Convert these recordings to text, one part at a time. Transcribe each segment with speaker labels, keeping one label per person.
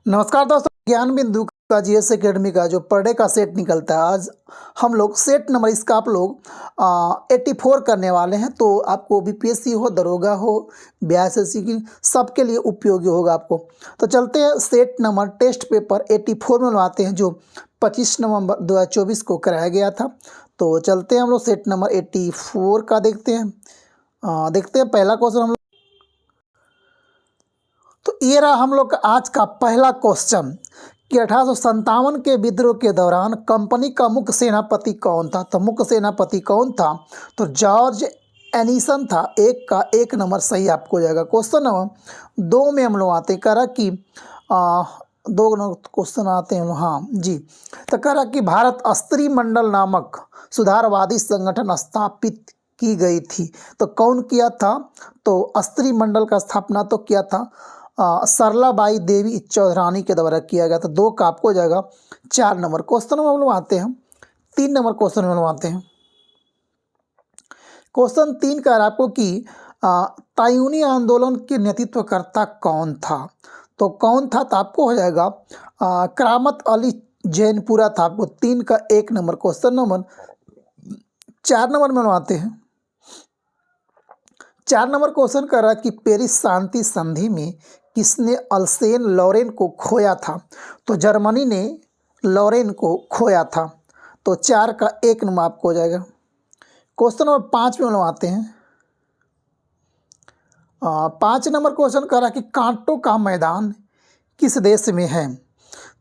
Speaker 1: नमस्कार दोस्तों, ज्ञान बिंदु का जीएस एकेडमी का जो पर डे का सेट निकलता है, आज हम लोग सेट नंबर इसका आप लोग 84 करने वाले हैं। तो आपको बीपीएससी हो, दरोगा हो, बीएसएससी की सबके लिए उपयोगी होगा आपको। तो चलते हैं सेट नंबर टेस्ट पेपर 84 में बनवाते हैं, जो 25 नवंबर 2024 को कराया गया था। तो चलते हैं हम लोग सेट नंबर 84 का देखते हैं। पहला क्वेश्चन हम लोग, तो ये रहा हम लोग का आज का पहला क्वेश्चन कि 1857 के विद्रोह के दौरान कंपनी का मुख्य सेनापति कौन था। तो मुख्य सेनापति कौन था? तो जॉर्ज एनिसन था। एक नंबर सही आपको हो जाएगा। क्वेश्चन नंबर 2 में हम लोग आते हैं, कह रहा कि दो क्वेश्चन आते हैं हाँ जी। तो कह रहा कि भारत स्त्री मंडल नामक सुधारवादी संगठन स्थापित की गई थी। तो कौन किया था? तो स्त्री मंडल का स्थापना तो किया था सरलाबाई देवी चौधरानी के द्वारा किया गया था। 2 का आपको हो जाएगा। 4 नंबर क्वेश्चन में हम लोग आते हैं। 3 नंबर क्वेश्चन में हम लोग आते हैं। क्वेश्चन 3 का आपको कि तायूनी आंदोलन के नेतृत्वकर्ता कौन था। तो कौन था? तो आपको हो जाएगा करामत अली जैनपुरा था। आपको 3 का 1 नंबर। क्वेश्चन नंबर 4 नंबर में हम आते हैं। 4 नंबर क्वेश्चन कर रहा कि पेरिस शांति संधि में किसने अल्सेन लॉरेन को खोया था। तो जर्मनी ने लॉरेन को खोया था। तो 4 का 1 नंबर आपको हो जाएगा। क्वेश्चन नंबर 5 में हम लोग आते हैं। 5 नंबर क्वेश्चन कर रहा कि कांटो का मैदान किस देश में है।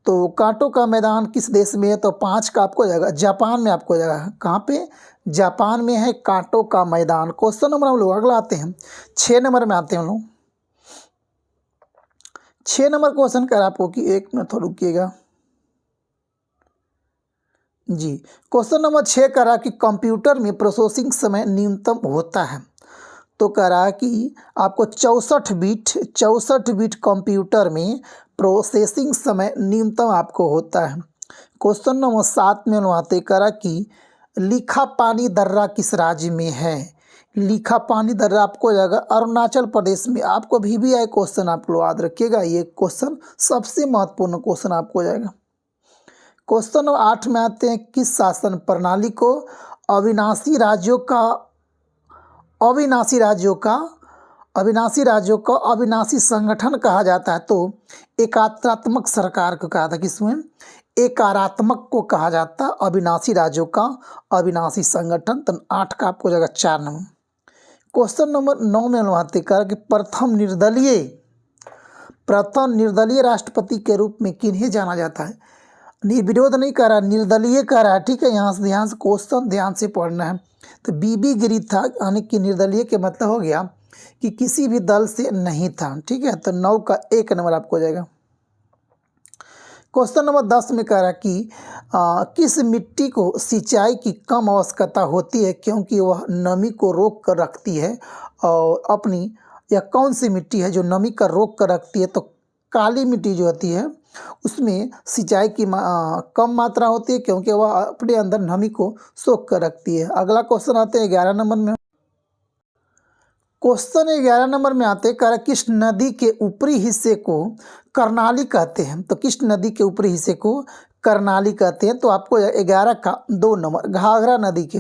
Speaker 1: तो कांटो का मैदान किस देश में है? तो 5 का आपको हो जाएगा। जापान में आपको हो जाएगा। कहाँ पे? जापान में है कांटो का मैदान। क्वेश्चन नंबर हम लोग अगला आते हैं। 6 नंबर में आते हैं हम लोग। 6 नंबर क्वेश्चन कर आपको कि 1 मिनट थोड़ा रुकिएगा जी। क्वेश्चन नंबर 6 कह रहा कि कंप्यूटर में प्रोसेसिंग समय न्यूनतम होता है। तो कह रहा है कि आपको 64 बिट कंप्यूटर में प्रोसेसिंग समय न्यूनतम आपको होता है। क्वेश्चन नंबर 7 में हम आते, कह रहा कि लिखा पानी दर्रा किस राज्य में है। लिखा पानी दर्रा आपको हो जाएगा अरुणाचल प्रदेश में। आपको VBI क्वेश्चन आप लोग याद रखिएगा, ये क्वेश्चन सबसे महत्वपूर्ण क्वेश्चन आपको हो जाएगा। क्वेश्चन नंबर 8 में आते हैं, किस शासन प्रणाली को अविनाशी राज्यों का अविनाशी संगठन कहा जाता है। तो एकात्मक सरकार को कहा था। किसमें? एकारात्मक को कहा जाता है अविनाशी राज्यों का अविनाशी संगठन। तो 8 का आपको हो जाएगा। 4 नंबर। क्वेश्चन नंबर 9 में हम आते हैं कि प्रथम निर्दलीय राष्ट्रपति के रूप में किन्हें जाना जाता है। विरोध नहीं कर रहा, निर्दलीय कर रहा है। ठीक है, यहाँ से ध्यान से क्वेश्चन ध्यान से पढ़ना है। तो बीबी गिरी था, यानी कि निर्दलीय के मतलब हो गया कि किसी भी दल से नहीं था। ठीक है, तो 9 का 1 नंबर आपको हो जाएगा। क्वेश्चन नंबर 10 में कह रहा कि किस मिट्टी को सिंचाई की कम आवश्यकता होती है क्योंकि वह नमी को रोक कर रखती है और अपनी, या कौन सी मिट्टी है जो नमी का रोक कर रखती है? तो काली मिट्टी जो होती है उसमें सिंचाई की कम मात्रा होती है क्योंकि वह अपने अंदर नमी को सोख कर रखती है। अगला क्वेश्चन आते हैं 11 नंबर में। क्वेश्चन 11 नंबर में आते हैं, किस नदी के ऊपरी हिस्से को कर्नाली कहते हैं। तो किस नदी के ऊपरी हिस्से को कर्नाली कहते हैं? तो आपको 11 का 2 नंबर, घाघरा नदी के।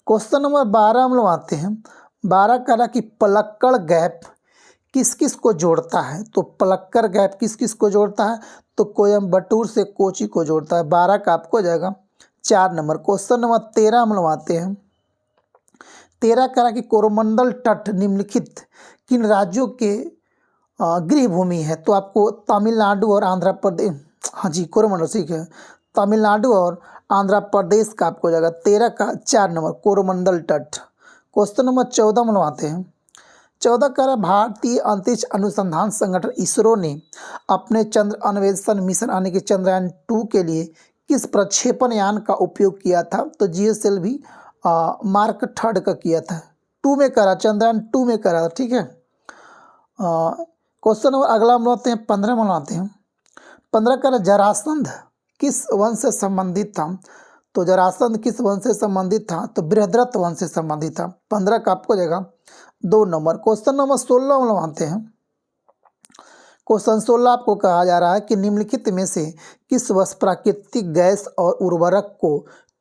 Speaker 1: क्वेश्चन नंबर 12 हम लोग आते हैं। 12 कह रहा कि पलक्कड़ गैप किस किस को जोड़ता है। तो पलक्कड़ गैप किस किस को जोड़ता है? तो कोयम्बटूर से कोची को जोड़ता है। 12 का आपको हो जाएगा। 4 नंबर। क्वेश्चन नंबर 13 हम लोग आते हैं। 13 कह रहा कि कोरोमंडल तट निम्नलिखित किन राज्यों के गृह भूमि है। तो आपको तमिलनाडु और आंध्र प्रदेश, हाँ जी कोरोमंडल, ठीक है, तमिलनाडु और आंध्र प्रदेश का आपको हो जाएगा। 13 का 4 नंबर, कोरोमंडल तट। क्वेश्चन नंबर 14 में आते हैं। 14 कह रहा भारतीय अंतरिक्ष अनुसंधान संगठन इसरो ने अपने चंद्र अन्वेषण मिशन यानी कि चंद्रयान 2 के लिए किस प्रक्षेपण यान का उपयोग किया था। तो GSLV मार्क 3 का किया था। 2 में करा, चंद्रयान 2 में करा था। ठीक है। क्वेश्चन नंबर अगला हम आते हैं 15 में आते हैं। 15 का जरासंध किस वंश से संबंधित था। तो जरासंध किस वंश से संबंधित था? तो बृहद्रथ वंश से संबंधित था। 15 का आपको हो जाएगा 2 नंबर। क्वेश्चन नंबर 16 में आते हैं। क्वेश्चन 16 आपको कहा जा रहा है कि निम्नलिखित में से किस वर्ष प्राकृतिक गैस और उर्वरक को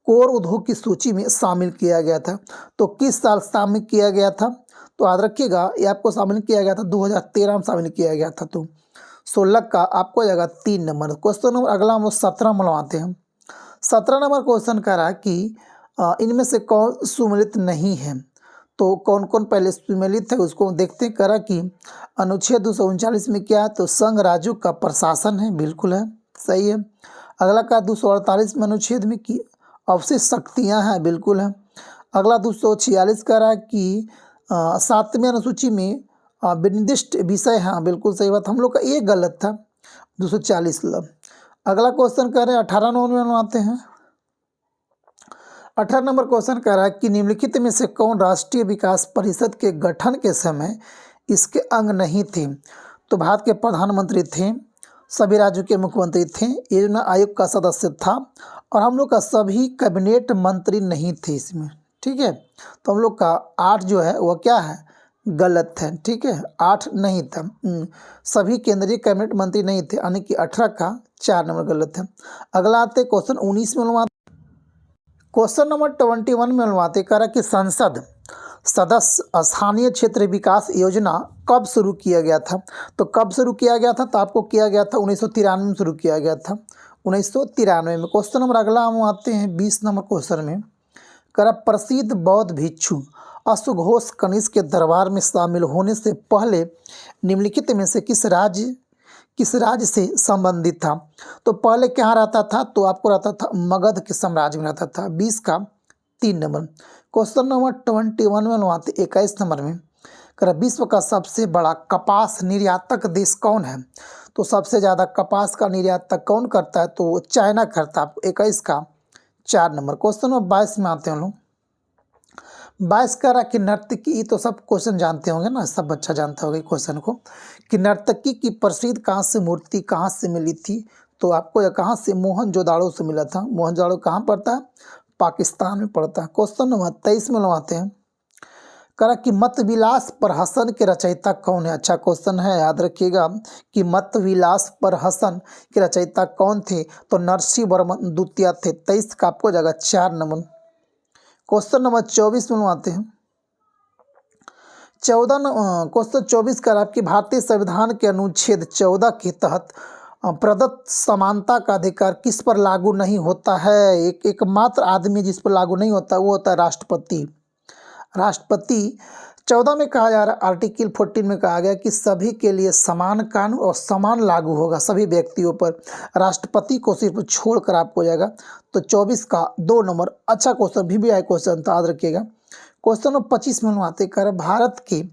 Speaker 1: कोर उद्योग की सूची में शामिल किया गया था। तो किस साल शामिल किया गया था, तो याद रखिएगा ये आपको शामिल किया गया था 2013 में शामिल किया गया था। तो 16 का आपको जाएगा 3 नंबर। क्वेश्चन नंबर अगला हम 17 मनवाते हैं। 17 नंबर क्वेश्चन कह रहा है कि इनमें से कौन सुमेलित नहीं है। तो कौन कौन पहले सुमेलित है उसको देखते हैं। करा कि अनुच्छेद 239 में क्या है, तो संघ राज्यों का प्रशासन है, बिल्कुल है, सही है। अगला का 248 में अनुच्छेद में कि अवशिष्ट शक्तियाँ हैं, बिल्कुल है। अगला 246 कह रहा है कि 7वें अनुसूची में विनिर्दिष्ट विषय हैं, बिल्कुल सही बात। हम लोग का ये गलत था 240। अगला क्वेश्चन कह रहे हैं 18 नंबर में बनवाते हैं। 18 नंबर क्वेश्चन कह रहा है कि निम्नलिखित में से कौन राष्ट्रीय विकास परिषद के गठन के समय इसके अंग नहीं थे। तो भारत के प्रधानमंत्री थे, सभी राज्यों के मुख्यमंत्री थे, योजना आयोग का सदस्य था, और हम लोग का सभी कैबिनेट मंत्री नहीं थे इसमें, ठीक है। तो हम लोग का 8 जो है वह क्या है, गलत है, ठीक है, 8 नहीं था। सभी केंद्रीय कैबिनेट मंत्री नहीं थे, यानी कि 18 का 4 नंबर गलत है। अगला आते क्वेश्चन 19 में बनवाते। क्वेश्चन नंबर 21 में बनवाते कह रहा कि संसद सदस्य स्थानीय क्षेत्र विकास योजना कब शुरू किया गया था। तो कब शुरू किया गया था, तो आपको किया गया था 1993 में शुरू किया गया था, 1993 में। क्वेश्चन नंबर अगला हम आते हैं 20 नंबर क्वेश्चन में। करा प्रसिद्ध बौद्ध भिक्षु अश्वघोष कनिष्क के दरबार में शामिल होने से पहले निम्नलिखित में से किस राज्य से संबंधित था। तो पहले कहाँ रहता था, तो आपको रहता था मगध के साम्राज्य में रहता था। 20 का 3 नंबर। क्वेश्चन नंबर 21 में बनवाते 21 नंबर में। करा विश्व का सबसे बड़ा कपास निर्यातक देश कौन है। तो सबसे ज़्यादा कपास का निर्यात कौन करता है, तो चाइना करता है। 21 का 4 नंबर। क्वेश्चन नंबर 22 में आते हैं हम लोग। 22 कह रहा कि नर्तकी, तो सब क्वेश्चन जानते होंगे ना, सब बच्चा जानता होगा क्वेश्चन को, कि नर्तकी की प्रसिद्ध कांस्य मूर्ति कहाँ से मिली थी। तो आपको यह कहाँ से, मोहनजोदाड़ो से मिला था। मोहनजोदाड़ो कहाँ पड़ता है, पाकिस्तान में पड़ता है। क्वेश्चन नंबर 23 में लगवाते हैं। करा कि मत विलास पर हसन के रचयिता कौन है। अच्छा क्वेश्चन है, याद रखिएगा कि मत विलास पर हसन के रचयिता कौन थे। तो नरसिंह वर्मन द्वितीय थे। 23 का आपको जगह 4 नंबर। क्वेश्चन नंबर 24 में आते हैं। क्वेश्चन 24 का आपकी भारतीय संविधान के अनुच्छेद 14 के तहत प्रदत्त समानता का अधिकार किस पर लागू नहीं होता है। एकमात्र आदमी जिस पर लागू नहीं होता वो होता है राष्ट्रपति। 14 में कहा जा रहा है, आर्टिकल 14 में कहा गया कि सभी के लिए समान कानून और समान लागू होगा सभी व्यक्तियों पर, राष्ट्रपति को सिर्फ छोड़कर आपको जाएगा। तो 24 का 2 नंबर। अच्छा क्वेश्चन भी आया क्वेश्चन, तो याद रखिएगा। क्वेश्चन नंबर 25 में आते कर भारत के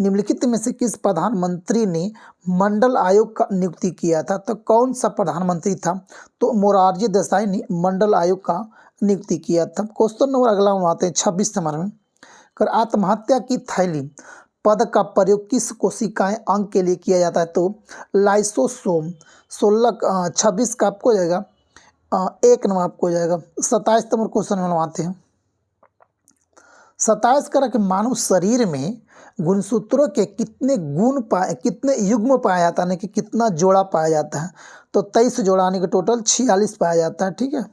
Speaker 1: निम्नलिखित में से किस प्रधानमंत्री ने मंडल आयोग का नियुक्ति किया था। तो कौन सा प्रधानमंत्री था, तो मोरारजी देसाई ने मंडल आयोग का नियुक्ति किया था। क्वेश्चन नंबर अगला हम आते हैं 26 नंबर में। कर आत्महत्या की थैली पद का प्रयोग किस कोशिकाएं अंग के लिए किया जाता है। तो लाइसोसोम। 26 का आपको जाएगा 1 नंबर आपको जाएगा। 27 नंबर क्वेश्चन बनवाते हैं। 27 का कि मानव शरीर में गुणसूत्रों के कितने युग्म पाया जाता है, कि कितना जोड़ा पाया जाता है। तो 23 जोड़ा, यानी कि टोटल 46 पाया जाता है, ठीक है।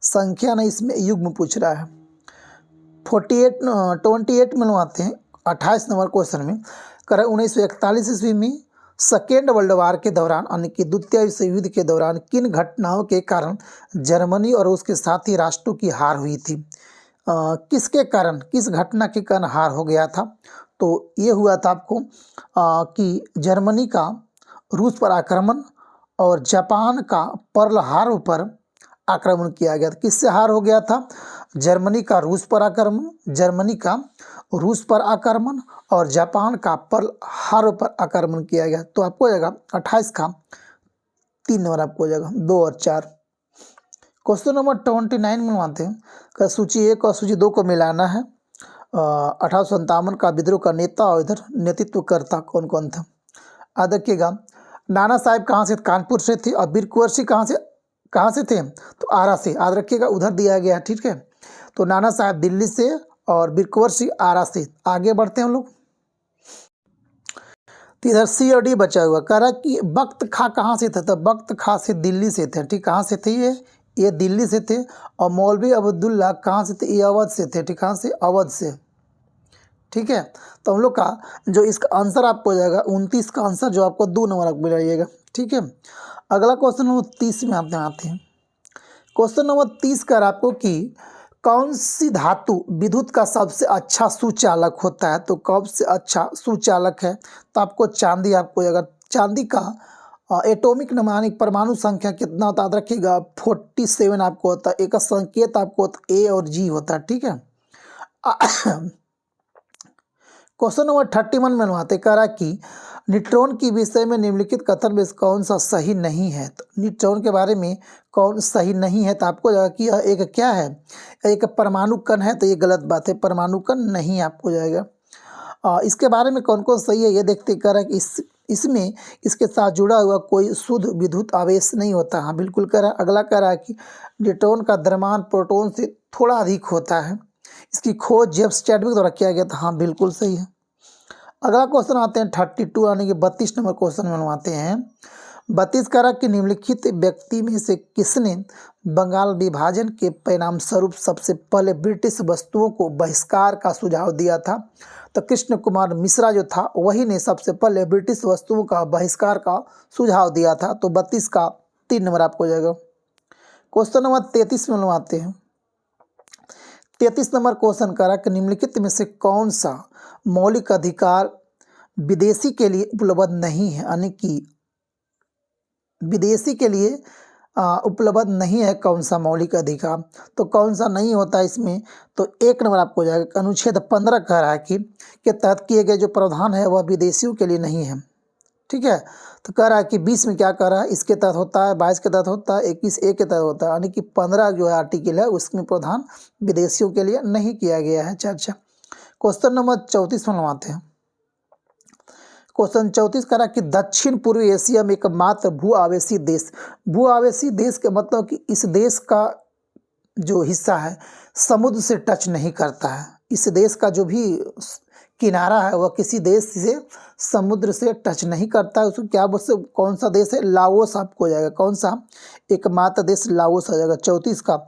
Speaker 1: संख्या नहीं, इसमें युग्म पूछ रहा है। 28 में आते हैं 28 नंबर क्वेश्चन में। करें 1941 ईस्वी में सेकेंड वर्ल्ड वार के दौरान, यानी कि द्वितीय विश्व युद्ध के दौरान किन घटनाओं के कारण जर्मनी और उसके साथी राष्ट्रों की हार हुई थी। किसके कारण, किस घटना के कारण हार हो गया था। तो ये हुआ था आपको कि जर्मनी का रूस पर आक्रमण और जापान का पर्ल हार्बर पर आक्रमण किया गया था। किससे हार हो गया था, जर्मनी का रूस पर आक्रमण और जापान का पर्ल हार्बर पर आक्रमण किया गया। तो आपको हो जाएगा 28 का 3 नंबर आपको हो जाएगा, 2 और 4। क्वेश्चन नंबर 29 में आते हैं। का सूची 1 और सूची 2 को मिलाना है। 1857 का विद्रोह का नेता और इधर नेतृत्वकर्ता कौन कौन था। याद रखिएगा, नाना साहब कहाँ से, कानपुर से थे, और वीर कुंवर सिंह कहाँ से थे, तो आरा से। याद रखिएगा, उधर दिया गया है, ठीक है। तो नाना साहब दिल्ली से और वीर कुंवर सिंह आरा से। आगे बढ़ते हैं हम लोग। तो इधर सी और डी बचा हुआ। कह रहा है कि बख्त खां कहाँ से थे, तो बख्त खां से दिल्ली से थे। ठीक, कहाँ से थे ये दिल्ली से थे। और मौलवी अब्दुल्ला कहाँ से थे, ये अवध से थे। ठीक, कहाँ से, अवध से। ठीक है, तो हम लोग का जो इसका आंसर आपको हो जाएगा 29 का आंसर, जो आपको 2 नंबर आपको मिलाइएगा। ठीक है, अगला क्वेश्चन नंबर 30 में आते हैं। क्वेश्चन नंबर 30 कर आपको कि कौन सी धातु विद्युत का सबसे अच्छा सुचालक होता है, तो कौन से अच्छा सुचालक है, तो आपको चांदी आपको हो जाएगा। चांदी का एटॉमिक नंबर यानी परमाणु संख्या कितना होता है, याद रखिएगा 47 आपको होता है। एक संकेत आपको ए और जी होता है। ठीक है, क्वेश्चन नंबर 31 में बनवाते, कह रहा कि न्यूट्रॉन के विषय में निम्नलिखित कथन में से कौन सा सही नहीं है। तो न्यूट्रॉन के बारे में कौन सही नहीं है, तो आपको जाएगा कि यह एक क्या है, एक परमाणु कण है, तो ये गलत बात है, परमाणु कण नहीं आपको जाएगा। इसके बारे में कौन कौन सही है ये देखते। कह रहा है कि इसमें इसके साथ जुड़ा हुआ कोई शुद्ध विद्युत आवेश नहीं होता। हाँ बिल्कुल कह रहा है। अगला कह रहा है कि न्यूट्रॉन का द्रव्यमान प्रोटॉन से थोड़ा अधिक होता है। इसकी खोज जेम्स चैडविक द्वारा किया गया था। हाँ बिल्कुल सही है। अगला क्वेश्चन आते हैं 32 यानी कि 32 नंबर क्वेश्चन बनवाते हैं। 32 कह रहा कि निम्नलिखित व्यक्ति में से किसने बंगाल विभाजन के परिणाम स्वरूप सबसे पहले ब्रिटिश वस्तुओं को बहिष्कार का सुझाव दिया था। तो कृष्ण कुमार मिश्रा जो था वही ने सबसे पहले ब्रिटिश वस्तुओं का बहिष्कार का सुझाव दिया था। तो 32 का 3 नंबर आपको हो जाएगा। क्वेश्चन नंबर 33 में बनवाते हैं। 33 नंबर क्वेश्चन कह रहा कि निम्नलिखित में से कौन सा मौलिक अधिकार विदेशी के लिए उपलब्ध नहीं है, यानी कि विदेशी के लिए उपलब्ध नहीं है कौन सा मौलिक अधिकार, तो कौन सा नहीं होता इसमें, तो 1 नंबर आपको हो जाएगा। अनुच्छेद 15 कह रहा है कि के तहत किए गए जो प्रावधान है वह विदेशियों के लिए नहीं है। ठीक है, तो कह रहा है कि 20 में क्या कह रहा है, इसके तहत होता है, 22 के तहत होता है, 21 ए के तहत होता है, यानी कि 15 जो है आर्टिकल है उसमें प्रावधान विदेशियों के लिए नहीं किया गया है। अच्छा, क्वेश्चन नंबर 34 में बनवाते हैं। क्वेश्चन 34 कह रहा कि दक्षिण पूर्वी एशिया में एकमात्र भू आवेशी देश, भू आवेशी देश के मतलब कि इस देश का जो हिस्सा है समुद्र से टच नहीं करता है। इस देश का जो भी किनारा है वह किसी देश से समुद्र से टच नहीं करता है। उसको क्या बोलते, कौन सा देश है, लाओस आपको हो जाएगा। कौन सा, एकमात्र देश लाओस आ जाएगा। 34 का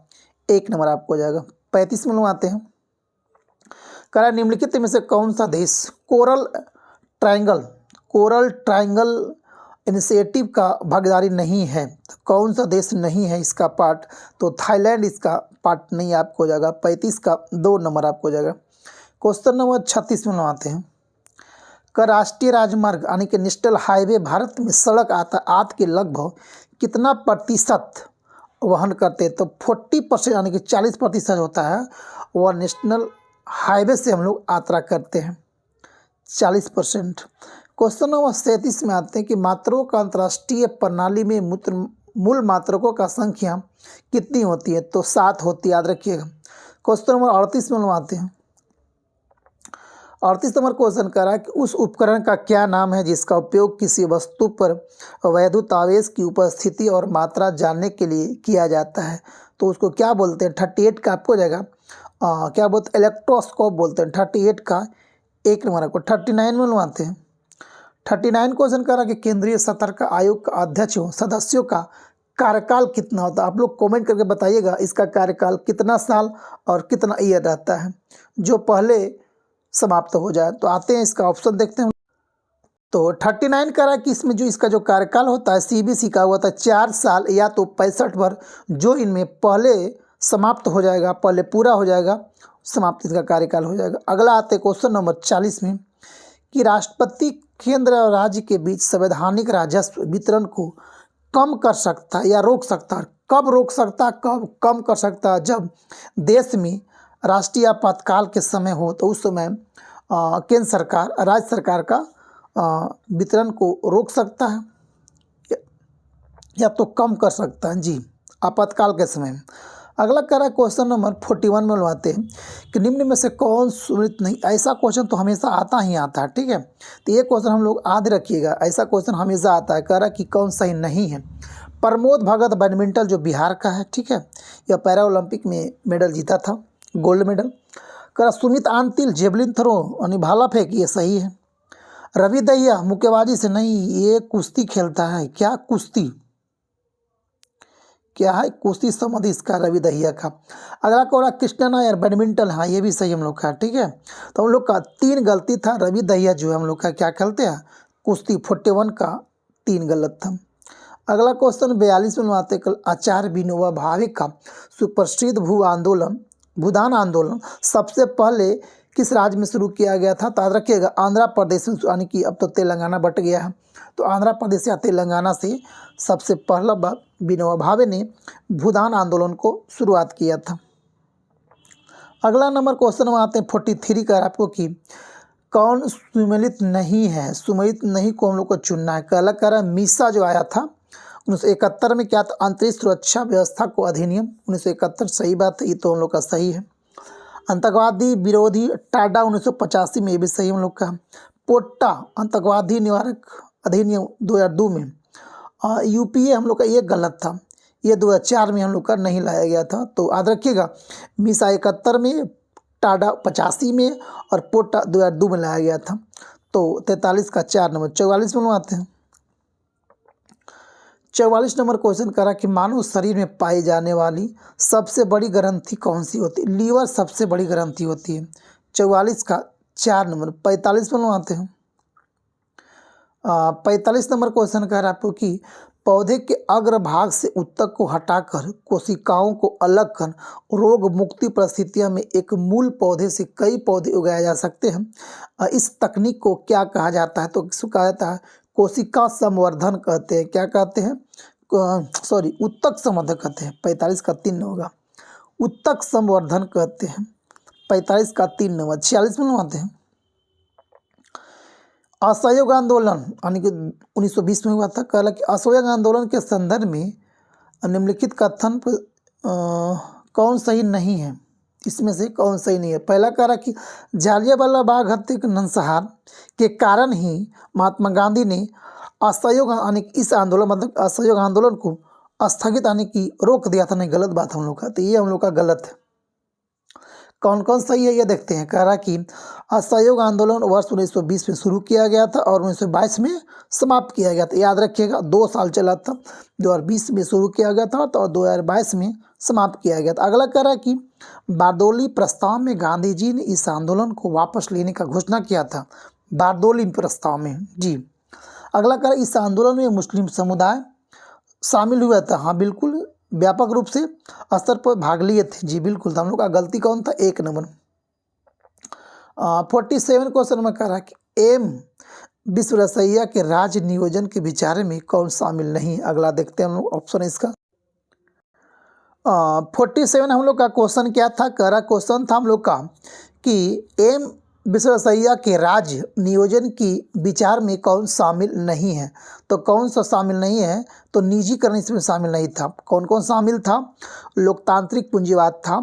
Speaker 1: 1 नंबर आपको हो जाएगा। 35 में आते हैं। कह रहा निम्नलिखित में से कौन सा देश कोरल ट्रायंगल इनिशिएटिव का भागीदारी नहीं है, तो कौन सा देश नहीं है इसका पार्ट, तो थाईलैंड इसका पार्ट नहीं आपको हो जाएगा। 35 का 2 नंबर आपको हो जाएगा। क्वेश्चन नंबर 36 में आते हैं। का राष्ट्रीय राजमार्ग यानी कि नेशनल हाईवे भारत में सड़क यातायात के लगभग कितना प्रतिशत वहन करते हैं, तो 40% यानी कि 40% होता है वह नेशनल हाईवे से हम लोग यात्रा करते हैं, 40%। क्वेश्चन नंबर 37 में आते हैं कि मात्रों का अंतर्राष्ट्रीय प्रणाली में मूल मात्रकों का संख्या कितनी होती है, तो 7 होती है, याद रखिएगा। क्वेश्चन नंबर 38 में आते हैं। 38 नंबर क्वेश्चन कर रहा है कि उस उपकरण का क्या नाम है जिसका उपयोग किसी वस्तु पर वैद्युत आवेश की उपस्थिति और मात्रा जानने के लिए किया जाता है, तो उसको क्या बोलते हैं। 38 का आपको हो जाएगा क्या बोलते हैं, इलेक्ट्रोस्कोप बोलते हैं। 38 का 1 नंबर आपको। 39 में बनवाते हैं। 39 क्वेश्चन कर रहा है कि केंद्रीय सतर्क आयोग का अध्यक्ष सदस्यों का कार्यकाल कितना होता है। आप लोग कमेंट करके बताइएगा इसका कार्यकाल कितना साल और कितना ईयर रहता है, जो पहले समाप्त हो जाए। तो आते हैं इसका ऑप्शन देखते हैं। तो 39 कह रहा है कि इसमें जो इसका जो कार्यकाल होता है सीबीसी का हुआ था 4 साल या तो 65 वर्ष, जो इनमें पहले समाप्त हो जाएगा, पहले पूरा हो जाएगा, समाप्त इसका कार्यकाल हो जाएगा। अगला आते हैं क्वेश्चन नंबर 40 में कि राष्ट्रपति केंद्र और राज्य के बीच संवैधानिक राजस्व वितरण को कम कर सकता है या रोक सकता है। कब रोक सकता है, कब कम कर सकता है, जब देश में राष्ट्रीय आपातकाल के समय हो तो उस समय केंद्र सरकार राज्य सरकार का वितरण को रोक सकता है या तो कम कर सकता है जी, आपातकाल के समय। अगला कह रहा है क्वेश्चन नंबर 41 में बनवाते हैं कि निम्न में से कौन सुनिश्चित नहीं। ऐसा क्वेश्चन तो हमेशा आता ही आता है, ठीक है, तो ये क्वेश्चन हम लोग याद रखिएगा, ऐसा क्वेश्चन हमेशा आता है। कह रहा है कि कौन सही नहीं है। प्रमोद भगत बैडमिंटन जो बिहार का है, ठीक है, यह पैरा ओलंपिक में मेडल जीता था, गोल्ड मेडल। कह रहा सुमित आंतिल जेवलिन थ्रो यानी भाला फेंक, ये सही है। रवि दहिया मुक्केबाजी से नहीं, ये कुश्ती खेलता है। क्या कुश्ती, क्या है कुश्ती संबंधी इसका रवि दहिया का। अगला कोरा कृष्णा नायर बैडमिंटन, हाँ ये भी सही हम लोग का, ठीक है। तो हम लोग का 3 गलती था। रवि दहिया जो है हम लोग का क्या खेलते हैं, कुश्ती। 41 का 3 गलत था। अगला क्वेश्चन 42 में आते कल आचार्य विनोबा भावे का सुप्रसिद्ध भूदान आंदोलन सबसे पहले किस राज्य में शुरू किया गया था। तो याद रखिएगा आंध्र प्रदेश में, यानी कि अब तो तेलंगाना बट गया है, तो आंध्र प्रदेश या तेलंगाना से सबसे पहला विनोबा भावे ने भूदान आंदोलन को शुरुआत किया था। अगला नंबर क्वेश्चन में आते हैं 43 का आपको कि कौन सुमेलित नहीं है। सुमेलित नहीं को हम लोग को चुनना है। कहला कह रहा है मीसा जो आया था 1971 में, क्या था अंतरिक्ष सुरक्षा व्यवस्था को अधिनियम 1971, सही बात है, ये तो हम लोग का सही है। आतंकवादी विरोधी टाडा 1985 में, ये भी सही हम लोग का। पोट्टा आतंकवादी निवारक अधिनियम 2002 में। यूपीए हम लोग का ये गलत था, ये 2004 में हम लोग का नहीं लाया गया था। तो याद रखिएगा मीसा 71 में, टाडा 85 में और पोट्टा 2002 में लाया गया था। तो 43 का 4 नंबर। 44 में आते हैं। 44 नंबर क्वेश्चन करा कि मानव शरीर में पाई जाने वाली सबसे बड़ी ग्रंथि कौन सी होती है। लीवर सबसे बड़ी ग्रंथि होती है। 44 का 4 नंबर। 45 में आते हैं। 45 नंबर क्वेश्चन कह रहा है आपको कि पौधे के अग्रभाग से उत्तक को हटाकर कोशिकाओं को अलग कर रोग मुक्ति परिस्थितियों में एक मूल पौधे से कई पौधे उगाए जा सकते हैं। इस तकनीक को क्या कहा जाता है। तो इसको कहा जाता है कोशिका संवर्धन कहते हैं। क्या कहते हैं, सॉरी उत्तक संवर्धन कहते हैं। 45 का 3 होगा। उत्तक संवर्धन कहते हैं। 45 का 3 नंबर। 46 में आते हैं। असहयोग आंदोलन यानी कि 1920 में हुआ था। कहला कि असहयोग आंदोलन के संदर्भ में निम्नलिखित कथन कौन सही नहीं है। इसमें से कौन सही नहीं है। पहला कह रहा कि जालियांवाला बाग हत्या के नरसंहार के कारण ही महात्मा गांधी ने असहयोग यानी इस आंदोलन मतलब असहयोग आंदोलन को स्थगित आने की रोक दिया था। नहीं, गलत बात हम लोग का, तो ये हम लोग का गलत है। कौन कौन सही है ये देखते हैं। कह रहा कि असहयोग आंदोलन वर्ष 1920 में शुरू किया गया था और 1922 में समाप्त किया गया था। याद रखिएगा 2 साल चला था। 2020 में शुरू किया गया था तो 2022 में समाप्त किया गया था। अगला कह रहा कि बारदोली प्रस्ताव में गांधी जी ने इस आंदोलन को वापस लेने का घोषणा किया था। बारदोली प्रस्ताव में जी। अगला कह रहा इस आंदोलन में मुस्लिम समुदाय शामिल हुआ था। हाँ बिल्कुल, व्यापक रूप से स्तर पर भाग लिए थे। जी बिल्कुल। तो हम लोग का गलती कौन था, 1 नंबर। 47 क्वेश्चन में कह रहा कि एम विश्वेश्वरैया के राज्य नियोजन के विचार में कौन शामिल नहीं। अगला देखते हैं हम लोग ऑप्शन है इसका। 47 हम लोग का क्वेश्चन क्या था। कह रहा क्वेश्चन था हम लोग का कि एम विश्वेश्वरैया के राज्य नियोजन की विचार में कौन शामिल नहीं है। तो कौन सा शामिल नहीं है, तो निजीकरण इसमें शामिल नहीं था। कौन कौन शामिल था, लोकतांत्रिक पूंजीवाद था,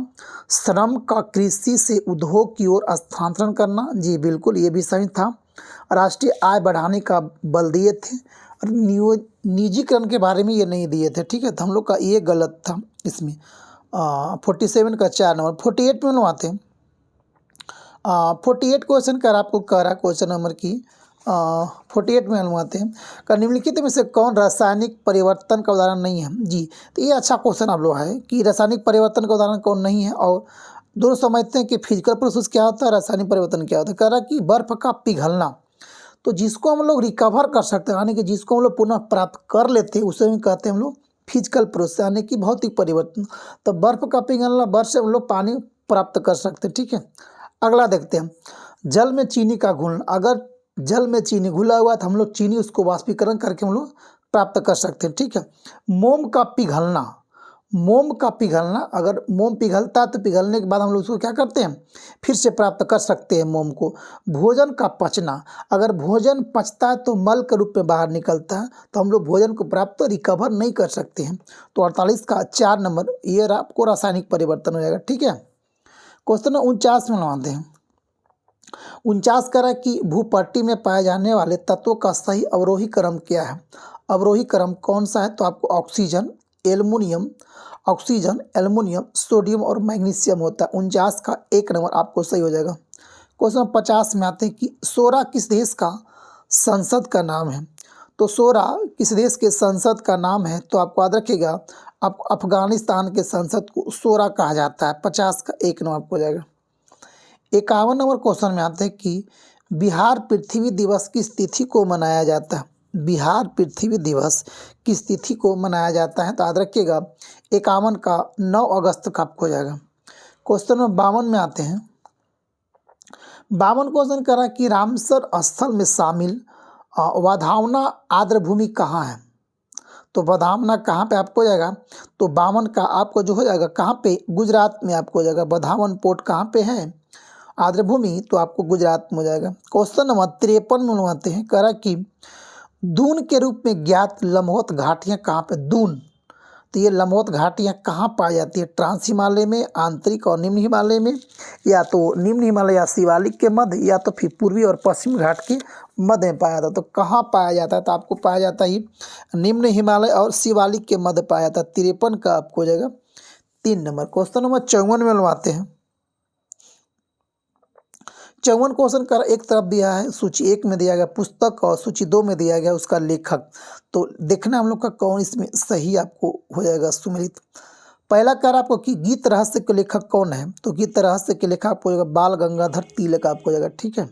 Speaker 1: श्रम का कृषि से उद्योग की ओर स्थानांतरण करना, जी बिल्कुल ये भी सही था, राष्ट्रीय आय बढ़ाने का बल दिए थे, निजीकरण के बारे में ये नहीं दिए थे। ठीक है, तो हम लोग का ये गलत था इसमें। 47 का 4 नंबर। 48 में आते हैं। 48 क्वेश्चन कर आपको कह रहा क्वेश्चन नंबर की 48 में अनुमाते हैं का निम्नलिखित में से कौन रासायनिक परिवर्तन का उदाहरण नहीं है। जी, तो ये अच्छा क्वेश्चन आप लोग है कि रासायनिक परिवर्तन का उदाहरण कौन नहीं है। और दोनों समझते हैं कि फिजिकल प्रोसेस क्या होता है, रासायनिक परिवर्तन क्या होता है। कह रहा कि बर्फ़ का पिघलना, तो जिसको हम लोग रिकवर कर सकते हैं यानी कि जिसको हम लोग पुनः प्राप्त कर लेते हैं उसे हम कहते हैं हम लोग फिजिकल प्रोसेस यानी कि भौतिक परिवर्तन। तो बर्फ़ का पिघलना, बर्फ़ से हम लोग पानी प्राप्त कर सकते हैं। ठीक है, अगला देखते हैं। जल में चीनी का घुलना, अगर जल में चीनी घुला हुआ है तो हम लोग चीनी उसको वाष्पीकरण करके हम लोग प्राप्त कर सकते हैं। ठीक है, मोम का पिघलना, मोम का पिघलना, अगर मोम पिघलता है तो पिघलने के बाद हम लोग उसको क्या करते हैं, फिर से प्राप्त कर सकते हैं मोम को। भोजन का पचना, अगर भोजन पचता है तो मल के रूप में बाहर निकलता है तो हम लोग भोजन को प्राप्त रिकवर नहीं कर सकते हैं। तो 48 का 4 नंबर ये आपको रासायनिक परिवर्तन हो जाएगा। ठीक है, क्वेश्चन 49 में लगाते हैं। 49 कह रहा है कि भूपट्टी में पाए जाने वाले तत्वों का सही अवरोही क्रम क्या है। अवरोही क्रम कौन सा है, तो आपको ऑक्सीजन, एल्युमिनियम, सोडियम और मैग्नीशियम होता है। 49 का 1 नंबर आपको सही हो जाएगा। क्वेश्चन 50 में आते हैं कि सोरा किस देश का संसद का नाम है? तो शोरा किस देश के संसद का नाम है? तो आपको याद रखिएगा अफगानिस्तान के संसद को शोरा कहा जाता है। 50 का 1 नंबर आपको हो जाएगा। 51 नंबर क्वेश्चन में आते हैं कि बिहार पृथ्वी दिवस किस तिथि को मनाया जाता है? बिहार पृथ्वी दिवस किस तिथि को मनाया जाता है? तो याद रखिएगा 51 का 9 अगस्त का आपको हो जाएगा। क्वेश्चन नंबर 52 में आते हैं। 52 क्वेश्चन करा कि रामसर स्थल में शामिल वधावना आर्द्रभूमि कहाँ है? तो वधावना कहाँ पे आपको हो जाएगा? तो 52 का आपको जो हो जाएगा कहाँ पे? गुजरात में आपको हो जाएगा। वधावन पोर्ट कहाँ पे है? आर्द्रभूमि तो आपको गुजरात में हो जाएगा। क्वेश्चन नंबर 53 में आते हैं। कह रहा कि दून के रूप में ज्ञात लम्होत घाटियाँ कहाँ पे? दून, तो ये लम्होत घाटियाँ कहाँ पाई जाती है? ट्रांस हिमालय में, आंतरिक और निम्न हिमालय में, या तो निम्न हिमालय या शिवालिक के मध्य, या तो फिर पूर्वी और पश्चिम घाट के मध्य में पाया जाता है। तो कहाँ पाया जाता है? तो आपको पाया जाता है निम्न हिमालय और शिवालिक के मध्य पाया जाता है। 53 का आपको हो जाएगा 3 नंबर। क्वेश्चन नंबर 54 में लगवाते हैं। 54 क्वेश्चन का एक तरफ दिया है, सूची 1 में दिया गया पुस्तक और सूची 2 में दिया गया उसका लेखक। तो देखना हम लोग का कौन इसमें सही आपको हो जाएगा सुमेलित। पहला कह रहा आपको कि गीत रहस्य के लेखक कौन है? तो गीत रहस्य के लेखक आपको हो जाएगा बाल गंगाधर तिलक आपको हो जाएगा। ठीक है।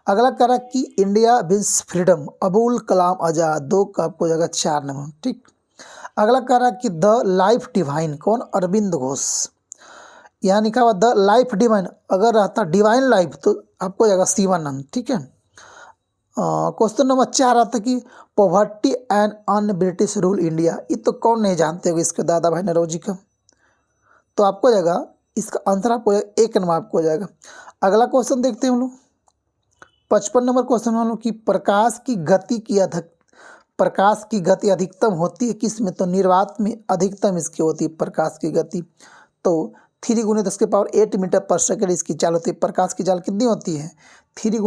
Speaker 1: अगला कह रहा कि India wins freedom Abul Kalam Azad, 2 का आपको हो जाएगा 4 नंबर। ठीक। अगला कह रहा कि द लाइफ डिवाइन कौन? अरविंद घोष। यहाँ लिखा हुआ द लाइफ डिवाइन, अगर रहता डिवाइन लाइफ तो आपको हो जाएगा शिवानंद। ठीक है। क्वेश्चन नंबर 4 आता कि poverty and un British rule India, ये तो कौन नहीं जानते होगे इसके? दादा भाई नौरोजी का। तो आपको हो जाएगा इसका आंसर आपको 1 नंबर आपको हो जाएगा। अगला क्वेश्चन देखते हैं हम लोग। 55 नंबर क्वेश्चन हम लोग कि प्रकाश की गति अधिकतम होती है किस में? तो निर्वात में अधिकतम इसकी होती है प्रकाश की गति। तो 3 × 10⁸ मीटर पर सेकेंड इसकी चाल होती है। प्रकाश की चाल कितनी होती है? 3 ×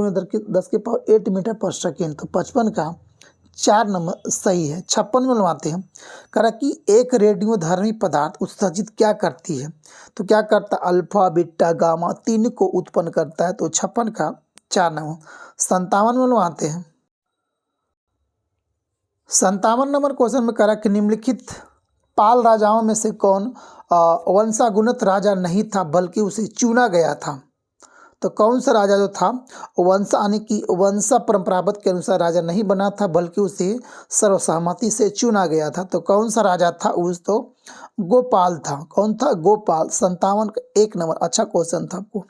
Speaker 1: 10⁸ मीटर पर सेकेंड। तो 55 का 4 नंबर सही है। 56 में लगवाते हैं। कह रहा कि एक रेडियोधर्मी पदार्थ उत्सर्जित क्या करती है? तो क्या करता है? अल्फा बीटा गामा 3 को उत्पन्न करता है। तो 56 का 4 नंबर। 57 में लगवाते हैं। 57 नंबर क्वेश्चन में कह रहा कि निम्नलिखित पाल राजाओं में से कौन वंशागुणत राजा नहीं था बल्कि उसे चुना गया था? तो कौन सा राजा जो था वंश यानी कि वंश परंपरागत के अनुसार राजा नहीं बना था बल्कि उसे सर्वसहमति से चुना गया था? तो कौन सा राजा था? उस तो गोपाल था। कौन था? गोपाल। 57 का 1 नंबर। अच्छा क्वेश्चन था आपको।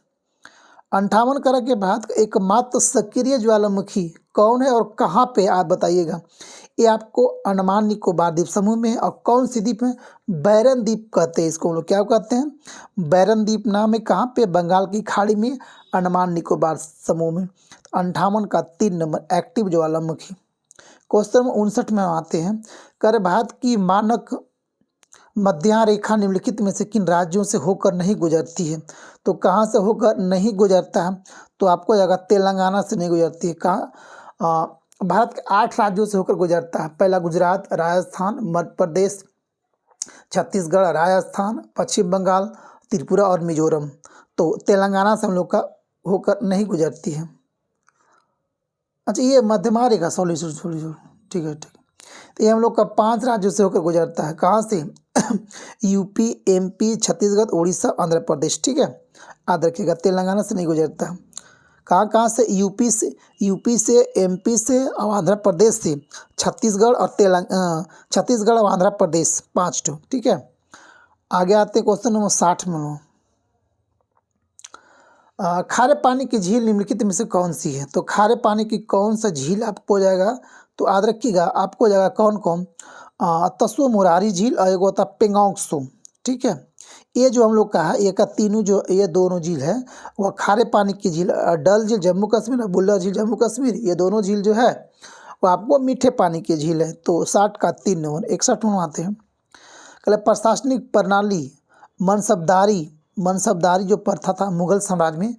Speaker 1: 58 करा के बाद एकमात्र सक्रिय ज्वालामुखी कौन है और कहाँ पे आप बताइएगा? ये आपको अंडमान निकोबार द्वीप समूह में, और कौन सी द्वीप में? बैरन द्वीप कहते हैं इसको। हम लोग क्या कहते हैं? बैरन द्वीप नाम है। कहाँ पे? बंगाल की खाड़ी में, अंडमान निकोबार समूह में। 58 का 3 नंबर एक्टिव ज्वालामुखी। क्वेश्चन 59 में आते हैं। कर भारत की मानक मध्य रेखा निम्नलिखित में से किन राज्यों से होकर नहीं गुजरती है? तो कहाँ से होकर नहीं गुजरता है? तो आपको जाएगा तेलंगाना से नहीं गुजरती है। कहाँ? भारत के 8 राज्यों से होकर गुजरता है। पहला गुजरात, राजस्थान, मध्य प्रदेश, छत्तीसगढ़, राजस्थान, पश्चिम बंगाल, त्रिपुरा और मिजोरम। तो तेलंगाना से हम लोग का होकर नहीं गुजरती है। अच्छा, ये मध्यमा रेखा सॉरी ठीक है। तो ये हम लोग का 5 राज्यों से होकर गुजरता है। कहाँ से? UP, MP, Chhattisgarh, Orissa, Andhra Pradesh. ठीक है। याद रखिएगा तेलंगाना से नहीं गुजरता है। कहाँ से? यूपी से, एमपी से और आंध्र प्रदेश से, छत्तीसगढ़ और आंध्र प्रदेश 5 ठो। ठीक है। आगे आते क्वेश्चन नंबर 60 में। खारे पानी की झील निम्नलिखित में से कौन सी है? तो खारे पानी की कौन सा झील आपको हो जाएगा? तो याद रखिएगा आपको हो जाएगा कौन? तसो मुरारी झील और एक होता पेंगोंग सो। ठीक है। ये जो हम लोग का है, ये का तीनों जो ये दोनों झील है वह खारे पानी की झील। डल झील जम्मू कश्मीर और बुल्ला झील जम्मू कश्मीर, ये दोनों झील जो है वो आपको मीठे पानी की झील है। तो 60 का 3 नंबर। 61 में आते हैं। कल प्रशासनिक प्रणाली मनसबदारी जो प्रथा था मुगल साम्राज्य में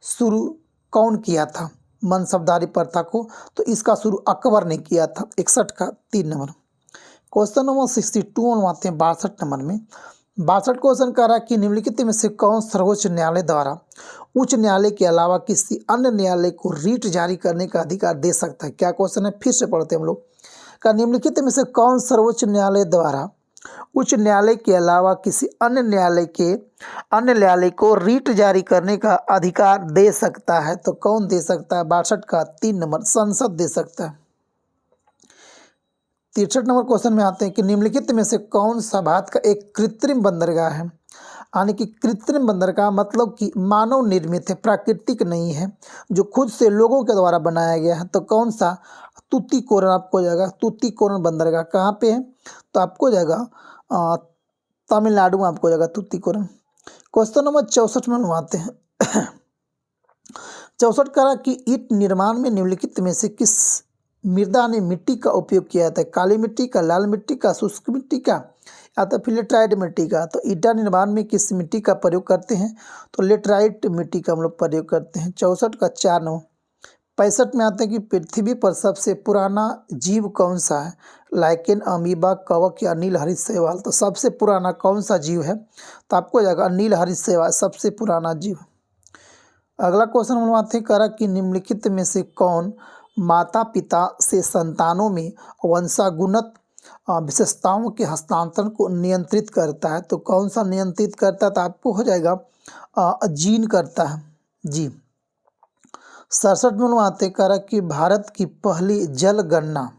Speaker 1: शुरू कौन किया था? मनसबदारी प्रथा को तो इसका शुरू अकबर ने किया था। 61 का 3 नंबर। क्वेश्चन नंबर 62 में आते हैं 62 नंबर में। 62 क्वेश्चन कह रहा है कि निम्नलिखित में से कौन सर्वोच्च न्यायालय द्वारा उच्च न्यायालय के अलावा किसी अन्य न्यायालय को रीट जारी करने का अधिकार दे सकता है। क्या क्वेश्चन है, फिर से पढ़ते हैं हम लोग। का निम्नलिखित में से कौन सर्वोच्च न्यायालय द्वारा उच्च न्यायालय के अलावा किसी अन्य न्यायालय को रीट जारी करने का अधिकार दे सकता है? तो कौन दे सकता है? 62 का 3 नंबर संसद दे सकता है। 63 नंबर क्वेश्चन में आते हैं कि निम्नलिखित में से कौन सा भारत का एक कृत्रिम बंदरगाह है? यानी कि कृत्रिम बंदरगाह मतलब कि मानव निर्मित है, प्राकृतिक नहीं है, जो खुद से लोगों के द्वारा बनाया गया है। तो कौन सा? तूतीकोरन आपको हो जाएगा। तूतीकोरन बंदरगाह कहाँ पे है? तो आपको हो जाएगा तमिलनाडु में आपको हो जाएगा तूतीकोरन। क्वेश्चन नंबर 64 में हम आते हैं। 64 करा कि ईंट निर्माण में निम्नलिखित में से किस मृदा ने मिट्टी का उपयोग किया जाता है? काली मिट्टी का, लाल मिट्टी का, शुष्क मिट्टी का, या तो फिर लेटराइट मिट्टी का। तो ईंटा निर्माण में किस मिट्टी का प्रयोग करते हैं? तो लेटराइट मिट्टी का हम लोग प्रयोग करते हैं। 64 का 4 नंबर। 65 में आते हैं कि पृथ्वी पर सबसे पुराना जीव कौन सा है? लाइकेन, अमीबा, कवक या नीलहरित शैवाल। तो सबसे पुराना कौन सा जीव है? तो आपको हो जाएगा नीलहरित शैवाल सबसे पुराना जीव। अगला क्वेश्चन हम आते हैं, करा कि निम्नलिखित में से कौन माता पिता से संतानों में वंशागुणत विशेषताओं के हस्तांतरण को नियंत्रित करता है? तो कौन सा नियंत्रित करता है? तो आपको हो जाएगा जीन करता है जी। 67 में आते करा कि भारत की पहली जनगणना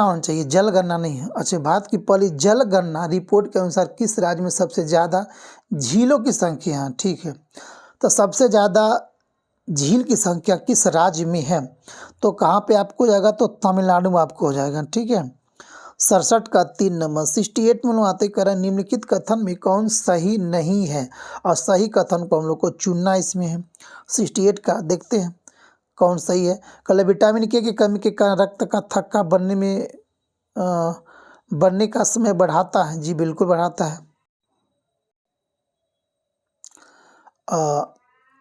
Speaker 1: होनी चाहिए, जलगणना नहीं है। अच्छा, भारत की पहली जलगणना रिपोर्ट के अनुसार किस राज्य में सबसे ज़्यादा झीलों की संख्या है? ठीक है, तो सबसे ज़्यादा झील की संख्या किस राज्य में है? तो कहाँ पे आपको हो जाएगा? तो तमिलनाडु में आपको हो जाएगा। ठीक है, 67 का 3 नंबर। 68 में आते करें निम्नलिखित कथन में कौन सही नहीं है? और सही कथन को हम लोग को चुनना इसमें है। 68 का देखते हैं कौन सही है। कल विटामिन के की कमी के कारण रक्त का थक्का बनने का समय बढ़ाता है। जी बिल्कुल बढ़ाता है।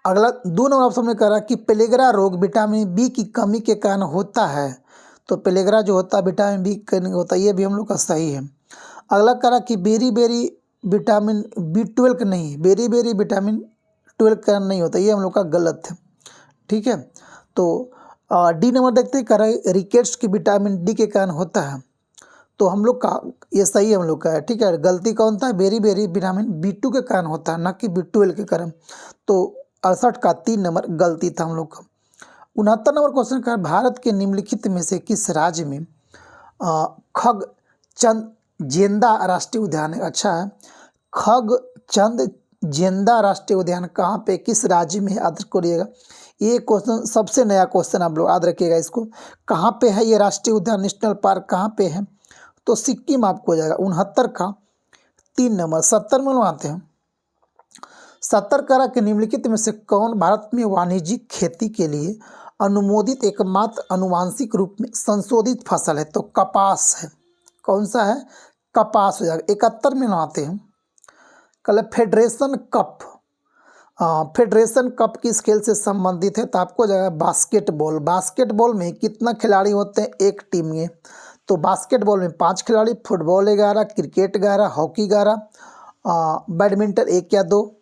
Speaker 1: अगला 2 नंबर ऑप्शन में कह रहा है कि पेलेग्रा रोग विटामिन बी की कमी के कारण होता है। तो पेलेग्रा जो होता है विटामिन बी का नहीं होता, ये भी हम लोग का सही है। अगला कह रहा कि बेरी विटामिन B12 का नहीं, बेरी विटामिन 12 का नहीं होता, ये हम लोग का गलत है। ठीक है, तो डी नंबर देखते हैं, कह रहा है रिकेट्स की विटामिन डी के कारण होता है। तो हम लोग का ये सही हम लोग का है। ठीक है, गलती कौन था? बेरी विटामिन B2 के कारण होता है, ना कि B12 के कारण। तो 68 का 3 नंबर गलती था हम लोग का। 69 नंबर क्वेश्चन का भारत के निम्नलिखित में से किस राज्य में खगचंद राष्ट्रीय उद्यान है? अच्छा है, खगचंद राष्ट्रीय उद्यान कहाँ पे किस राज्य में है? याद करिएगा, ये क्वेश्चन सबसे नया क्वेश्चन आप लोग याद रखिएगा इसको। कहाँ पे है ये राष्ट्रीय उद्यान, नेशनल पार्क कहाँ पे है? तो सिक्किम आपको हो जाएगा। 69 का 3 नंबर। 70 में आते हैं। 70 करा के निम्नलिखित में से कौन भारत में वाणिज्यिक खेती के लिए अनुमोदित एकमात्र आनुवांशिक रूप में संशोधित फसल है? तो कपास है। कौन सा है? कपास हो जाएगा। 71 में आते हैं, कल फेडरेशन कप किस खेल से संबंधित है? तो आपको हो जाएगा बास्केटबॉल। बास्केटबॉल में कितना खिलाड़ी होते हैं एक टीम में? तो बास्केटबॉल में 5 खिलाड़ी, फुटबॉल 11, क्रिकेट 11, हॉकी 11, बैडमिंटन 1 या 2।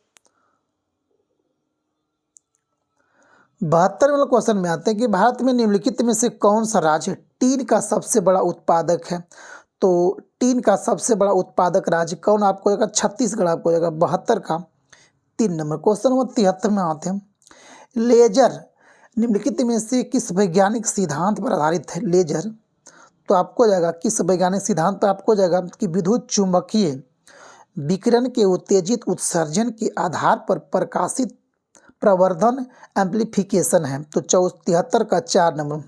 Speaker 1: 72 वाला क्वेश्चन में आते हैं कि भारत में निम्नलिखित में से कौन सा राज्य टीन का सबसे बड़ा उत्पादक है? तो टीन का सबसे बड़ा उत्पादक राज्य कौन आपको होगा? छत्तीसगढ़ आपको होगा। 72 का 3 नंबर। क्वेश्चन नंबर 73 में आते हैं, लेजर निम्नलिखित में से किस वैज्ञानिक सिद्धांत पर आधारित है? लेजर तो आपको हो जाएगा किस वैज्ञानिक सिद्धांत पर? आपको हो जाएगा कि विद्युत चुम्बकीय विकिरण के उत्तेजित उत्सर्जन के आधार पर प्रकाशित प्रवर्धन एम्प्लीफिकेशन है। तो 73 का 4 नंबर।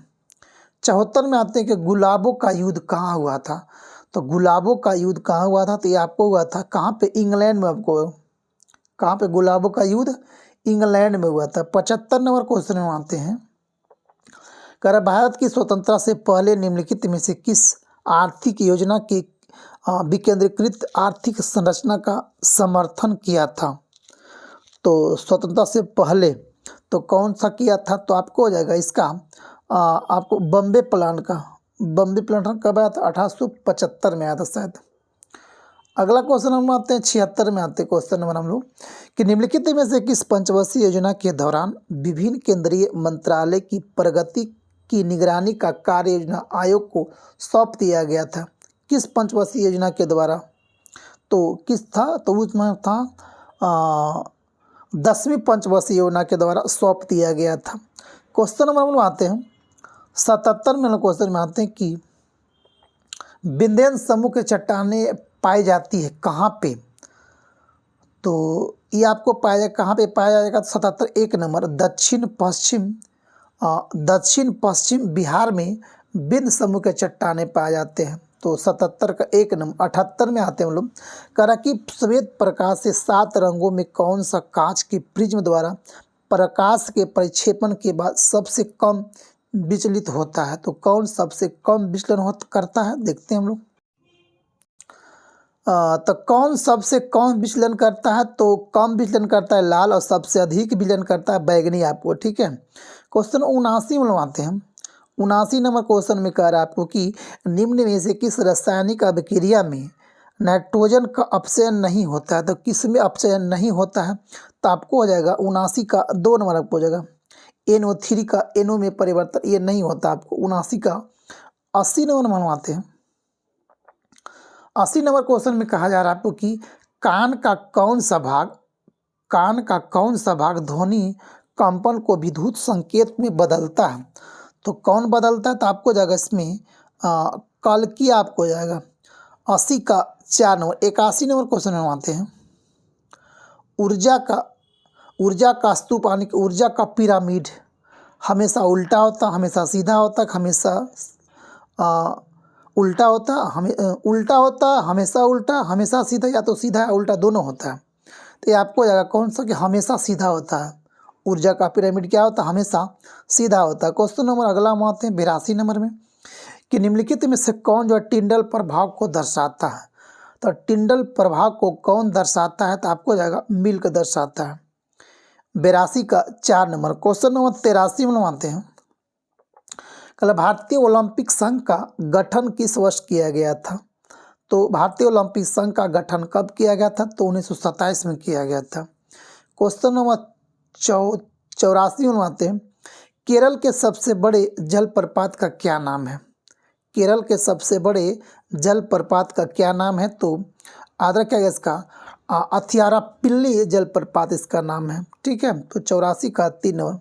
Speaker 1: 74 में आते हैं कि गुलाबों का युद्ध कहाँ हुआ था? तो गुलाबों का युद्ध कहाँ हुआ था? तो ये आपको हुआ था कहाँ पे? इंग्लैंड में। आपको कहाँ पे गुलाबों का युद्ध? इंग्लैंड में हुआ था। 75 नंबर क्वेश्चन में आते हैं, कह रहा भारत की स्वतंत्रता से पहले निम्नलिखित में से किस आर्थिक योजना के विकेंद्रीकृत आर्थिक संरचना का समर्थन किया था? तो स्वतंत्रता से पहले तो कौन सा किया था? तो आपको हो जाएगा इसका आपको बॉम्बे प्लान कब आया था? 1875 में आया था शायद। अगला क्वेश्चन हम आते हैं 76 में आते हैं क्वेश्चन नंबर हम लोग कि निम्नलिखित में से किस पंचवर्षीय योजना के दौरान विभिन्न केंद्रीय मंत्रालय की प्रगति की निगरानी का कार्य योजना आयोग को सौंप दिया गया था। किस पंचवर्षीय योजना के द्वारा, तो किस था, तो उसमें था 10वीं पंचवर्षीय योजना के द्वारा सौंप दिया गया था। क्वेश्चन नंबर हम लोग आते हैं 77 में क्वेश्चन में आते हैं कि विंध्यन समूह की चट्टानें पाई जाती है कहाँ पे, तो ये आपको कहाँ पे पाया जाएगा, 77 एक नंबर दक्षिण पश्चिम बिहार में विंध्य समूह के चट्टानें पाए जाते हैं। तो 77 का एक नंबर। 78 में आते हैं हम लोग, करा कि श्वेत प्रकाश से 7 रंगों में कौन सा कांच के प्रिज्म द्वारा प्रकाश के परिक्षेपण के बाद सबसे कम विचलित होता है, तो कौन सबसे कम विचलन करता है, देखते हैं हम लोग। तो कौन सबसे कम विचलन करता है, तो कम विचलन करता है लाल और सबसे अधिक विचलन करता है बैगनी आपको, ठीक है। क्वेश्चन 79 में आते हैं। 79 नंबर क्वेश्चन में कह रहा है आपको कि निम्न में से किस रासायनिक अभिक्रिया में नाइट्रोजन का अपचयन नहीं होता है, तो किस में अपचयन नहीं होता है, तो आपको हो जाएगा 79 का 2 नंबर आपको हो जाएगा NO3 का NO में परिवर्तन, ये नहीं होता आपको 79 का। 80 नंबर मनवाते हैं। 80 नंबर क्वेश्चन में कहा जा रहा है आपको कि कान का कौन सा भाग ध्वनि कंपन को विद्युत संकेत में बदलता है, तो कौन बदलता है, तो आपको जाएगा इसमें कल की आपको जाएगा 80 का 4 नंबर। 81 नंबर क्वेश्चन में आते हैं। ऊर्जा का स्तूप यानी कि ऊर्जा का पिरामिड हमेशा उल्टा होता, हमेशा सीधा होता, हमेशा उल्टा होता, हमेशा उल्टा, हमेशा सीधा, या तो सीधा या उल्टा दोनों होता है। तो ये आपको जाएगा कौन सा कि हमेशा सीधा होता है। ऊर्जा का पिरामिड क्या होता है, हमेशा सीधा होता है। क्वेश्चन नंबर अगला हम आते हैं 82 नंबर में कि निम्नलिखित में से कौन जो है टिंडल प्रभाव को दर्शाता है, तो टिंडल प्रभाव को कौन दर्शाता है, तो आपको जाएगा मिल्क दर्शाता है। 82 का 4 नंबर। क्वेश्चन नंबर 83 में आते हैं। कल भारतीय ओलंपिक संघ का गठन किस वर्ष किया गया था, तो भारतीय ओलंपिक संघ का गठन कब किया गया था, तो 1927 में किया गया था। क्वेश्चन नंबर 84 में आते हैं। केरल के सबसे बड़े जलप्रपात का क्या नाम है, केरल के सबसे बड़े जलप्रपात का क्या नाम है, तो आदर क्या है इसका अथियारापिल्ली जलप्रपात इसका नाम है, ठीक है। तो 84 का 3 नंबर।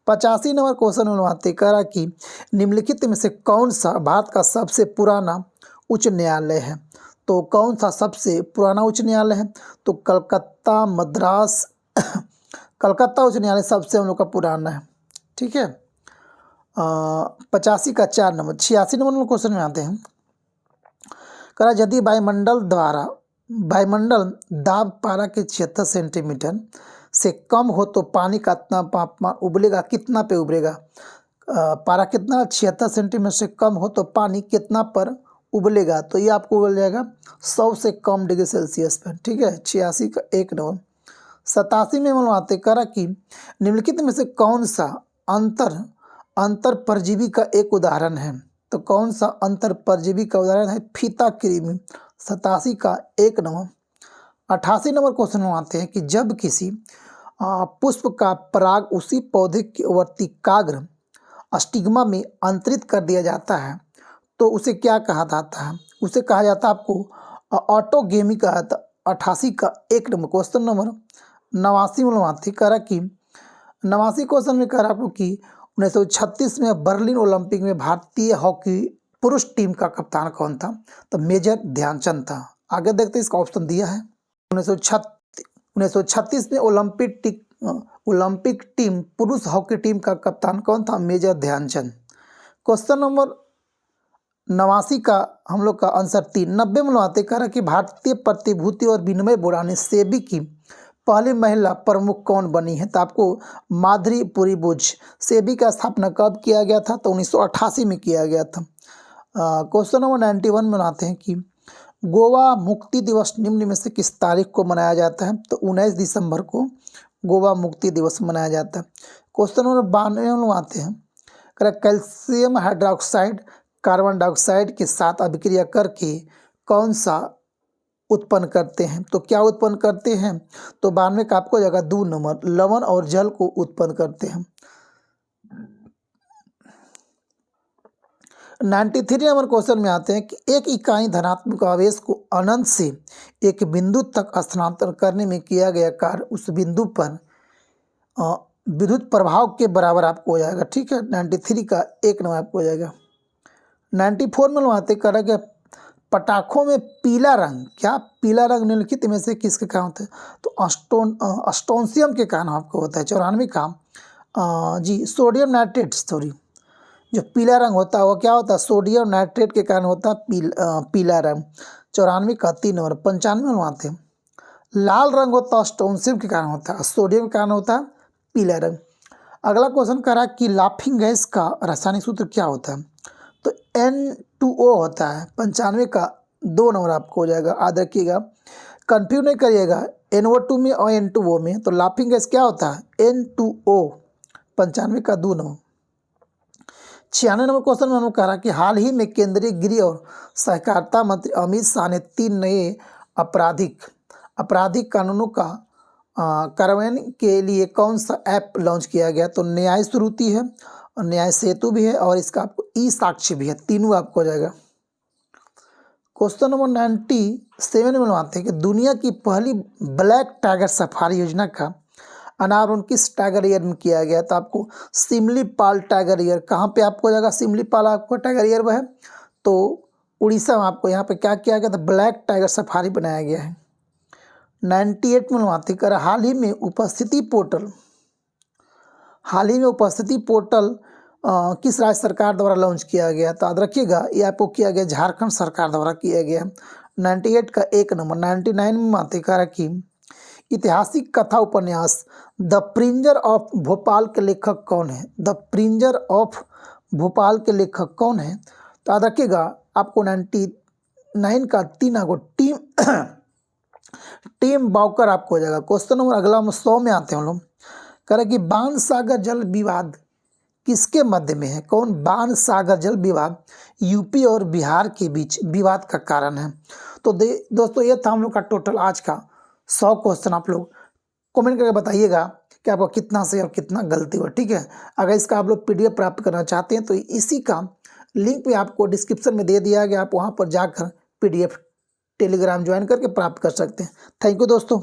Speaker 1: 85 नंबर क्वेश्चन में आते करा कि निम्नलिखित में से कौन सा भारत का सबसे पुराना उच्च न्यायालय है, तो कौन सा सबसे पुराना उच्च न्यायालय है, तो कलकत्ता उच्च न्यायालय सबसे हम लोग का पुराना है, ठीक है। 85 का 4 नंबर। 86 नंबर में क्वेश्चन में आते हैं। करा यदि वायुमंडल दाब पारा के 76 सेंटीमीटर से कम हो तो पानी का तापमान उबलेगा कितना पे उबलेगा, पारा कितना 76 सेंटीमीटर से कम हो तो पानी कितना पर उबलेगा, तो ये आपको उबल जाएगा 100 से कम डिग्री सेल्सियस पर, ठीक है। 86 का 1 नंबर। 87 में हम आते करा कि निम्नलिखित में से कौन सा अंतर परजीवी का एक उदाहरण है, तो कौन सा अंतर परजीवी का उदाहरण है, फीता कृमि। 87 का 1 नंबर। 88 नंबर क्वेश्चन में आते हैं कि जब किसी पुष्प का पराग उसी पौधे के वर्तिकाग्र स्टिग्मा में अंतरित कर दिया जाता है तो उसे क्या कहा जाता है, उसे कहा जाता है आपको ऑटोगेमी कहा जाता है। 88 का 1 नंबर। क्वेश्चन नंबर 89 में आते कह रहा कि 89 क्वेश्चन में कह रहा आपको कि 1936 में बर्लिन ओलंपिक में भारतीय हॉकी पुरुष टीम का कप्तान कौन था, तो मेजर ध्यानचंद था। आगे देखते हैं, इसका ऑप्शन दिया है। 1936 में ओलंपिक टीम पुरुष हॉकी टीम का कप्तान कौन था, मेजर ध्यानचंद। क्वेश्चन नंबर 89 का हम लोग का आंसर 3। 90 में आते कह रहा कि भारतीय प्रतिभूति और विनिमय बोर्ड सेबी की पहली महिला प्रमुख कौन बनी है, तो आपको माधुरी पुरीबुज। सेबी का स्थापना कब किया गया था, तो 1988 में किया गया था। क्वेश्चन नंबर 91 में आते हैं कि गोवा मुक्ति दिवस निम्न में से किस तारीख को मनाया जाता है, तो 19 दिसंबर को गोवा मुक्ति दिवस मनाया जाता है। क्वेश्चन नंबर 92 में आते हैं कैल्शियम हाइड्रोक्साइड कार्बन डाइऑक्साइड के साथ अभिक्रिया करके कौन सा उत्पन्न करते हैं। तो क्या उत्पन्न करते हैं? तो 92 का आपको हो जाएगा 2 नंबर, लवण और जल को उत्पन्न करते हैं। 93 नंबर क्वेश्चन में आते हैं कि एक इकाई धनात्मक आवेश को अनंत से एक बिंदु तक स्थानांतरण करने में किया गया कार्य उस बिंदु पर विद्युत प्रभाव के बराबर आपको हो जाएगा। ठीक है, 93 का 1 नंबर आपको हो जाएगा। 94 में बातें करें कि पटाखों में पीला रंग, क्या पीला रंग निम्नलिखित में से किसके कारण होता है? तो अस्टोनशियम के कारण आपको होता है। 94 का जी सोडियम नाइट्रेट, सॉरी, जो पीला रंग होता है वो क्या होता है? सोडियम नाइट्रेट के कारण होता है पीला रंग। 94 का 3 नंबर। 95 में आते हैं लाल रंग होता है अस्टोनशियम के कारण होता है, सोडियम के कारण होता है पीला रंग। अगला क्वेश्चन करा कि लाफिंग गैस का रासायनिक सूत्र क्या होता है? तो N2O होता है। 95 का 2 नंबर आपको हो जाएगा। याद रखिएगा, कंफ्यूज नहीं करिएगा NO2 में और N2O में। तो लाफिंग गैस क्या होता है? N2O। 95 का 2 नंबर। 96 नंबर क्वेश्चन में हमने कहा कि हाल ही में केंद्रीय गृह और सहकारिता मंत्री अमित शाह ने 3 नए आपराधिक कानूनों का कार्यान्वयन के लिए कौन सा ऐप लॉन्च किया गया? तो न्याय श्रुति है और न्याय सेतु भी है और इसका आपको ई साक्ष्य भी है। तीनों आपको हो जाएगा। क्वेश्चन नंबर 97 में आते हैं कि दुनिया की पहली ब्लैक टाइगर सफारी योजना का अनावरण किस टाइगर एयर में किया गया? तो आपको सिमलीपाल टाइगर एयर। कहाँ पे आपको हो जाएगा सिमलीपाल आपको टाइगर एयर है? तो उड़ीसा में आपको यहाँ पे क्या किया गया? तो ब्लैक टाइगर सफारी बनाया गया है। 98 में बात कर हाल ही में उपस्थिति पोर्टल किस राज्य सरकार द्वारा लॉन्च किया गया? तो याद रखिएगा ये आपको किया गया झारखंड सरकार द्वारा किया गया। 98 का 1 नंबर। 99 में बात कर कि ऐतिहासिक कथा उपन्यास द प्रिंजर ऑफ भोपाल के लेखक कौन है? द प्रिंजर ऑफ भोपाल के लेखक कौन है? तो याद रखिएगा आपको 99 का 3 आपको टीम बाउकर आपको हो जाएगा। क्वेश्चन नंबर अगला 100 में आते हैं हम लोग। कह रहे कि बाण सागर जल विवाद किसके मध्य में है? कौन? बाण सागर जल विवाद यूपी और बिहार के बीच विवाद का कारण है। तो दोस्तों ये था हम लोग का टोटल आज का 100 क्वेश्चन। आप लोग कमेंट करके बताइएगा कि आपको कितना सही और कितना गलती हुआ। ठीक है, अगर इसका आप लोग PDF प्राप्त करना चाहते हैं तो इसी का लिंक भी आपको डिस्क्रिप्शन में दे दिया गया, आप वहाँ पर जाकर PDF टेलीग्राम ज्वाइन करके प्राप्त कर सकते हैं। थैंक यू दोस्तों।